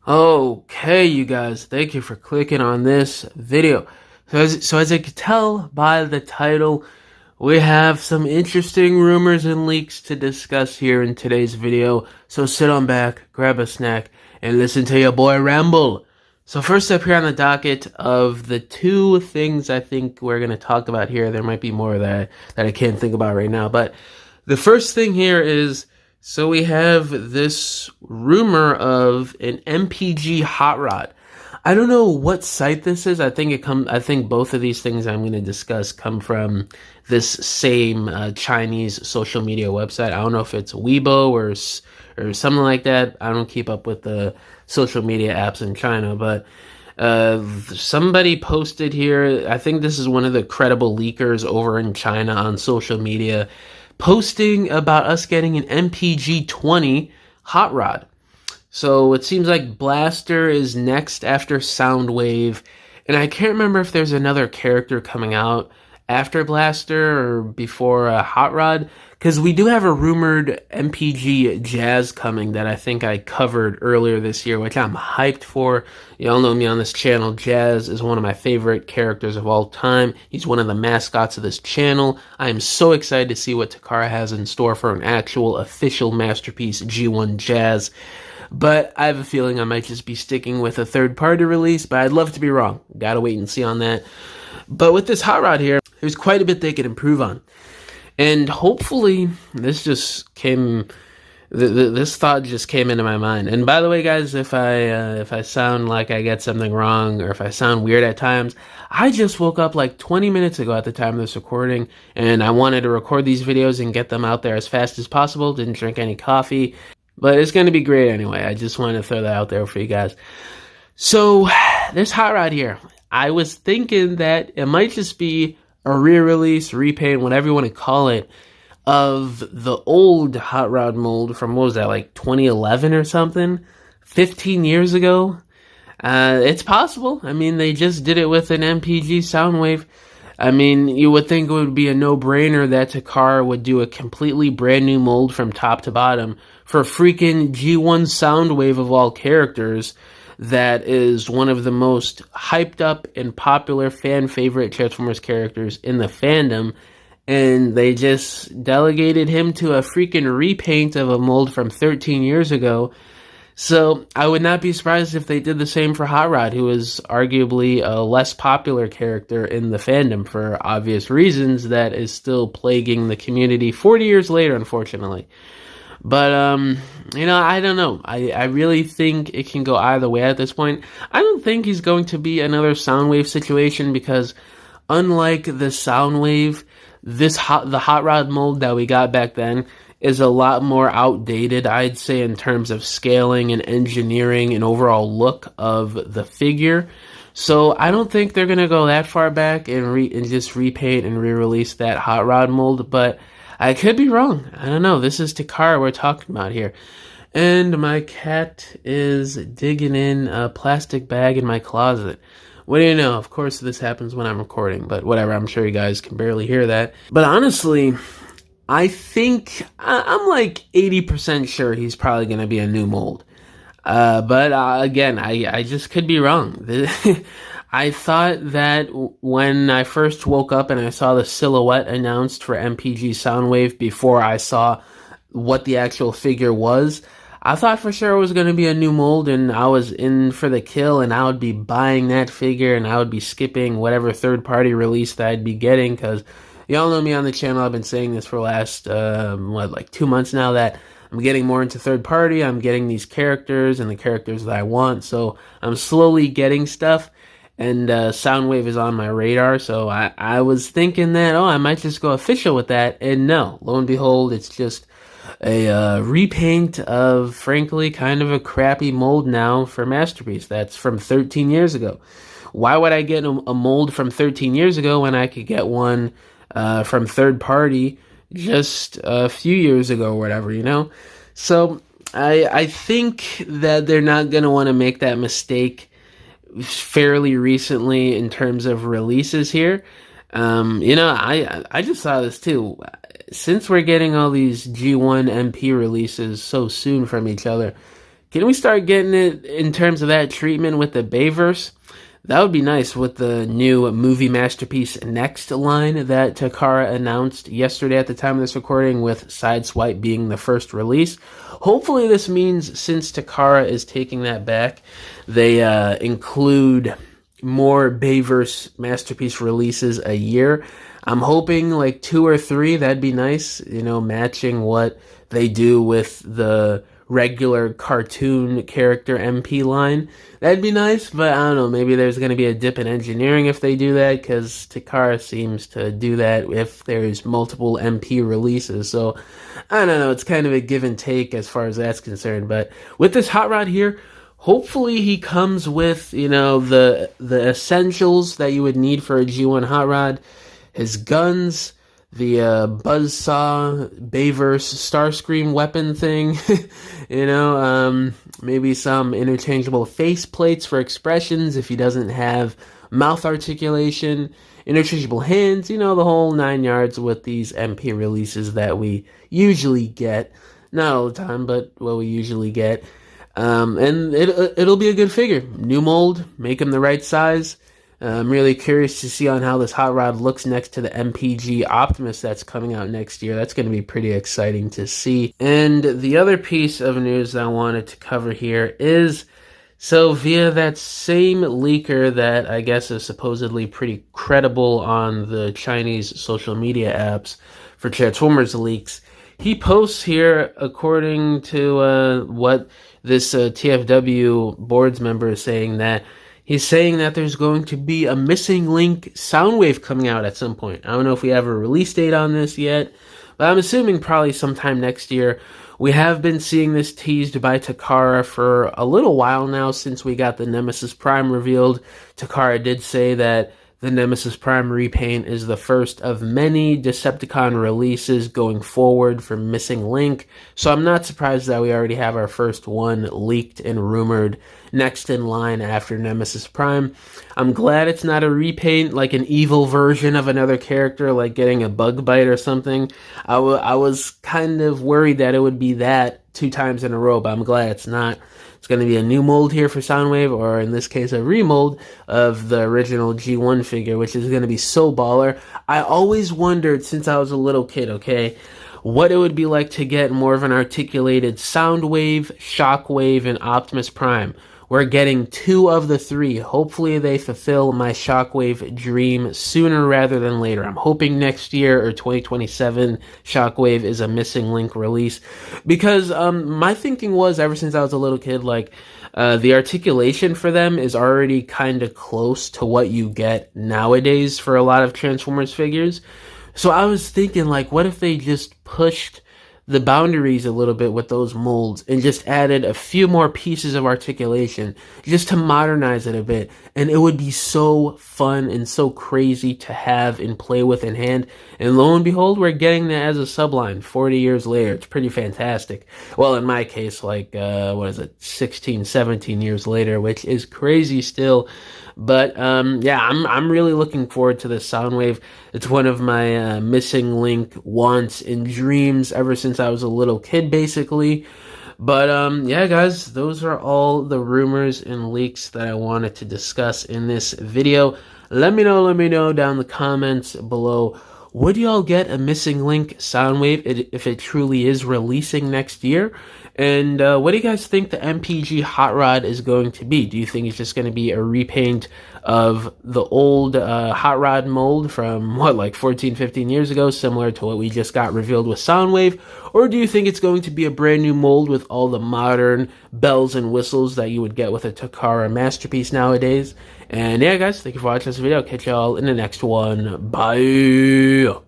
Okay, you guys, thank you for clicking on this video. So as you can tell by the title, we have some interesting rumors and leaks to discuss here in today's video. So sit on back, grab a snack, and listen to your boy ramble. So first up here on the docket of the two things I think we're going to talk about here, there might be more that I can't think about right now, but the first thing here is, so we have this rumor of an MPG hot rod. I don't know what site this is. I think both of these things I'm going to discuss come from this same Chinese social media website. I don't know if it's Weibo or something like that. I don't keep up with the social media apps in China, but somebody posted here. I think this is one of the credible leakers over in China on social media, posting about us getting an MPG 20 hot rod. So it seems like Blaster is next after Soundwave, and I can't remember if there's another character coming out after Blaster or before Hot Rod, because we do have a rumored MPG Jazz coming that I think I covered earlier this year, which I'm hyped for. Y'all know me on this channel. Jazz is one of my favorite characters of all time. He's one of the mascots of this channel. I am so excited to see what Takara has in store for an actual official masterpiece G1 Jazz. But I have a feeling I might just be sticking with a third-party release, but I'd love to be wrong. Gotta wait and see on that. But with this hot rod here, there's quite a bit they could improve on. And hopefully, this thought just came into my mind. And by the way, guys, if I sound like I get something wrong or if I sound weird at times, I just woke up like 20 minutes ago at the time of this recording, and I wanted to record these videos and get them out there as fast as possible. Didn't drink any coffee. But it's going to be great anyway. I just wanted to throw that out there for you guys. So, this hot rod here, I was thinking that it might just be a re-release, repaint, whatever you want to call it, of the old hot rod mold from, what was that, like 2011 or something? 15 years ago? It's possible. I mean, they just did it with an MPG Soundwave. I mean, you would think it would be a no-brainer that Takara would do a completely brand new mold from top to bottom for freaking G1 Soundwave of all characters. That is one of the most hyped up and popular fan favorite Transformers characters in the fandom, and they just delegated him to a freaking repaint of a mold from 13 years ago. So I would not be surprised if they did the same for Hot Rod, who is arguably a less popular character in the fandom for obvious reasons that is still plaguing the community 40 years later, unfortunately. But, I don't know. I really think it can go either way at this point. I don't think he's going to be another Soundwave situation because unlike the Soundwave, the Hot Rod mold that we got back then is a lot more outdated, I'd say, in terms of scaling and engineering and overall look of the figure. So I don't think they're going to go that far back and just repaint and re-release that Hot Rod mold, but I could be wrong. I don't know. This is Takara we're talking about here. And my cat is digging in a plastic bag in my closet. What do you know? Of course, this happens when I'm recording, but whatever. I'm sure you guys can barely hear that. But honestly, I think I'm like 80% sure he's probably going to be a new mold. But again, I just could be wrong. I thought that when I first woke up and I saw the silhouette announced for MPG Soundwave before I saw what the actual figure was, I thought for sure it was going to be a new mold and I was in for the kill and I would be buying that figure and I would be skipping whatever third-party release that I'd be getting, because y'all know me on the channel. I've been saying this for the last, 2 months now, that I'm getting more into third-party. I'm getting these characters and the characters that I want, so I'm slowly getting stuff. And Soundwave is on my radar, so I was thinking that, I might just go official with that. And no, lo and behold, it's just a repaint of, frankly, kind of a crappy mold now for Masterpiece. That's from 13 years ago. Why would I get a mold from 13 years ago when I could get one from third party just a few years ago or whatever, So I think that they're not going to want to make that mistake fairly recently in terms of releases here. I just saw this too. Since we're getting all these G1 MP releases so soon from each other, Can we start getting it in terms of that treatment with the Bayverse? That would be nice with the new movie masterpiece Next line that Takara announced yesterday at the time of this recording, with Sideswipe being the first release. Hopefully this means, since Takara is taking that back, they include more Bayverse masterpiece releases a year. I'm hoping like 2 or 3, that'd be nice, you know, matching what they do with the regular cartoon character MP line. That'd be nice, but I don't know, maybe there's going to be a dip in engineering if they do that, because Takara seems to do that if there's multiple MP releases. So I don't know, it's kind of a give and take as far as that's concerned. But with this hot rod here, hopefully he comes with, you know, the essentials that you would need for a G1 hot rod: his guns, the buzzsaw, Bayverse Starscream weapon thing, you know, maybe some interchangeable face plates for expressions if he doesn't have mouth articulation, interchangeable hands, you know, the whole 9 yards with these MP releases that we usually get. Not all the time, but what we usually get. And it'll be a good figure. New mold, make him the right size. I'm really curious to see on how this hot rod looks next to the MPG Optimus that's coming out next year. That's going to be pretty exciting to see. And the other piece of news that I wanted to cover here is, so via that same leaker that I guess is supposedly pretty credible on the Chinese social media apps for Transformers leaks, he posts here, according to what this TFW boards member is saying, that he's saying that there's going to be a missing link Soundwave coming out at some point. I don't know if we have a release date on this yet, but I'm assuming probably sometime next year. We have been seeing this teased by Takara for a little while now, since we got the Nemesis Prime revealed. Takara did say that the Nemesis Prime repaint is the first of many Decepticon releases going forward for Missing Link, so I'm not surprised that we already have our first one leaked and rumored next in line after Nemesis Prime. I'm glad it's not a repaint, like an evil version of another character, like getting a bug bite or something. I was kind of worried that it would be that 2 times in a row, but I'm glad it's not. It's going to be a new mold here for Soundwave, or in this case, a remold of the original G1 figure, which is going to be so baller. I always wondered, since I was a little kid, okay, what it would be like to get more of an articulated Soundwave, Shockwave, and Optimus Prime. We're getting 2 of the 3. Hopefully they fulfill my Shockwave dream sooner rather than later. I'm hoping next year or 2027 Shockwave is a Missing Link release. Because my thinking was, ever since I was a little kid, like, the articulation for them is already kind of close to what you get nowadays for a lot of Transformers figures. So I was thinking, like, what if they just pushed the boundaries a little bit with those molds and just added a few more pieces of articulation just to modernize it a bit, and it would be so fun and so crazy to have and play with in hand. And lo and behold, we're getting that as a subline 40 years later. It's pretty fantastic. Well, in my case, like 16, 17 years later, which is crazy still. But yeah, I'm really looking forward to this Soundwave. It's one of my Missing Link wants and dreams ever since I was a little kid, basically. But yeah, guys, those are all the rumors and leaks that I wanted to discuss in this video. Let me know down in the comments below. Would y'all get a Missing Link Soundwave if it truly is releasing next year? And what do you guys think the MPG Hot Rod is going to be? Do you think it's just going to be a repaint of the old Hot Rod mold from, what, like 14, 15 years ago, similar to what we just got revealed with Soundwave? Or do you think it's going to be a brand new mold with all the modern bells and whistles that you would get with a Takara masterpiece nowadays? And yeah, guys, thank you for watching this video. I'll catch y'all in the next one. Bye!